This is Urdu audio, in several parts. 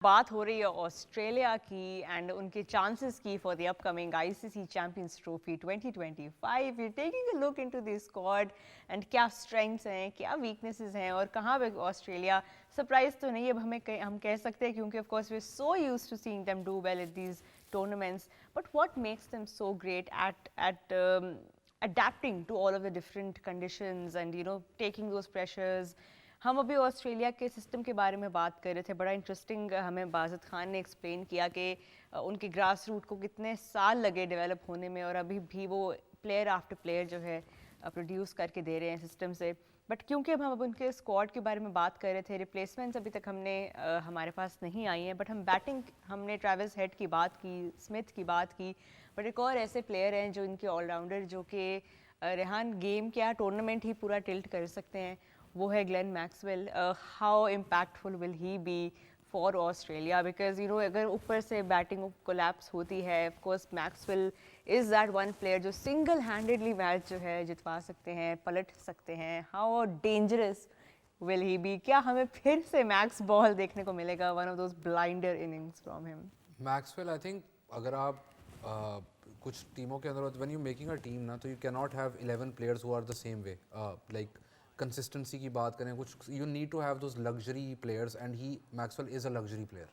بات ہو رہی ہے آسٹریلیا کی اینڈ ان کے چانسز کی for the upcoming I C C Champions Trophy 2025. We taking a look into the squad and کیا اسٹرینگس ہیں, کیا ویکنیسز ہیں, اور کہاں پہ آسٹریلیا سرپرائز تو نہیں اب ہم کہہ سکتے ہیں, کیونکہ of course we are so used to seeing them do well at these tournaments. But what makes them so great at adapting to all of the different conditions and taking those pressures. ہم ابھی آسٹریلیا کے سسٹم کے بارے میں بات کر رہے تھے, بڑا انٹرسٹنگ ہمیں بازط خان نے ایکسپلین کیا کہ ان کے گراس روٹ کو کتنے سال لگے ڈیولپ ہونے میں, اور ابھی بھی وہ پلیئر آفٹر پلیئر جو ہے پروڈیوس کر کے دے رہے ہیں سسٹم سے. بٹ کیونکہ اب ہم اب ان کے اسکواڈ کے بارے میں بات کر رہے تھے, ریپلیسمنٹس ابھی تک ہمارے پاس نہیں آئی ہیں, بٹ ہم بیٹنگ ہم نے ٹریوس ہیڈ کی بات کی, اسمتھ کی بات کی, بٹ ایک اور ایسے پلیئر ہیں جو ان کے آل راؤنڈر جو کہ ریحان گیم کیا ٹورنامنٹ ہی پورا ٹلٹ کر سکتے ہیں, وہ ہے Glenn Maxwell. How impactful will he be for Australia, because اگر اوپر سے بیٹنگ کولیپس ہوتی ہے, of course Maxwell is that one player جو سنگل ہینڈیڈلی میچ جو ہے جتوا سکتے ہیں, پلٹ سکتے ہیں. How dangerous will he be, کیا ہمیں پھر سے میکس بال دیکھنے کو ملے گا, one of those blinder innings from him. Maxwell I think اگر آپ کچھ ٹیموں کے اندر when you making a team نا, تو یو کی not have 11 players who are the same way. Like consistency کی بات کریں, کچھ you need to have those luxury players, and he Maxwell is a luxury player.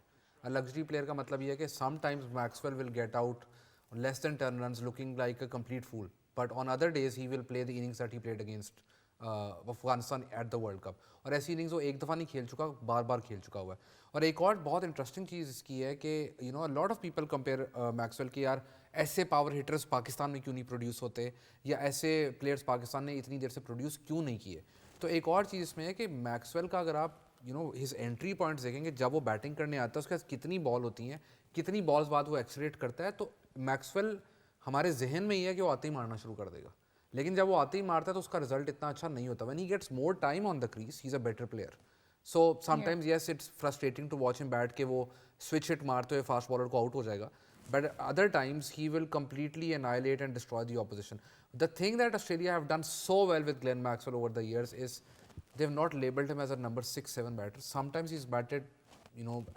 Luxury player کا مطلب یہ ہے کہ sometimes Maxwell will get out less than 10 runs looking like a complete fool, but on other days he will play the innings that he played against Afghanistan at the World Cup. اور ایسی اننگز وہ ایک دفعہ نہیں کھیل چکا, بار بار کھیل چکا ہوا ہے. اور ایک اور بہت انٹرسٹنگ چیز اس کی ہے کہ lot of people compare Maxwell کی, یار ایسے پاور ہٹرز پاکستان میں کیوں نہیں پروڈیوس ہوتے, یا ایسے پلیئرس پاکستان نے اتنی دیر سے پروڈیوس کیوں نہیں کیے. تو ایک اور چیز اس میں ہے کہ میکسویل کا اگر آپ ہز انٹری پوائنٹس دیکھیں گے, جب وہ بیٹنگ کرنے آتا ہے اس کے پاس کتنی بال ہوتی ہیں, کتنی بالز بعد وہ ایکسلریٹ کرتا ہے. تو میکسویل ہمارے ذہن میں یہ ہے کہ وہ آتے ہی مارنا شروع کر دے گا, لیکن جب وہ آتے ہی مارتا ہے تو اس کا رزلٹ اتنا اچھا نہیں ہوتا. When he gets more time on the crease he is a better player. So sometimes yes it's frustrating to watch him bat کہ وہ سوئچ ہٹ مارتے ہوئے فاسٹ بالر کو آؤٹ ہو جائے گا, but other times he will completely annihilate and destroy the opposition. The thing that Australia have done so well with Glenn Maxwell over the years is they have not labelled him as a number 6-7 batter. Sometimes he's batted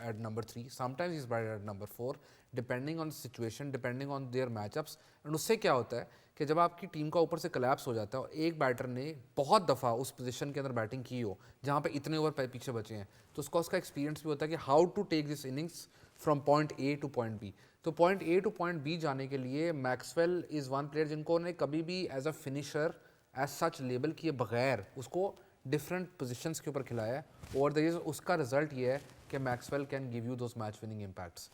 at number 3, sometimes he's batted at number 4, depending on the situation, depending on their matchups. And اس سے کیا ہوتا ہے کہ جب آپ کی ٹیم کا اوپر سے کلیپس ہو جاتا ہے اور ایک بیٹر نے بہت دفعہ اس پوزیشن کے اندر بیٹنگ کی ہو جہاں پہ اتنے اوور پیچھے بچے ہیں, تو اس کا ایکسپیرینس بھی ہوتا ہے کہ how to take this innings from point A to point B. تو point A to point B جانے کے لیے میکسویل از ون پلیئر جن کو نے کبھی بھی as a finisher as such label کیے بغیر اس کو ڈفرینٹ پوزیشنس کے اوپر کھلایا ہے. اور اس کا رزلٹ یہ ہے کہ Maxwell can give you those match winning impacts.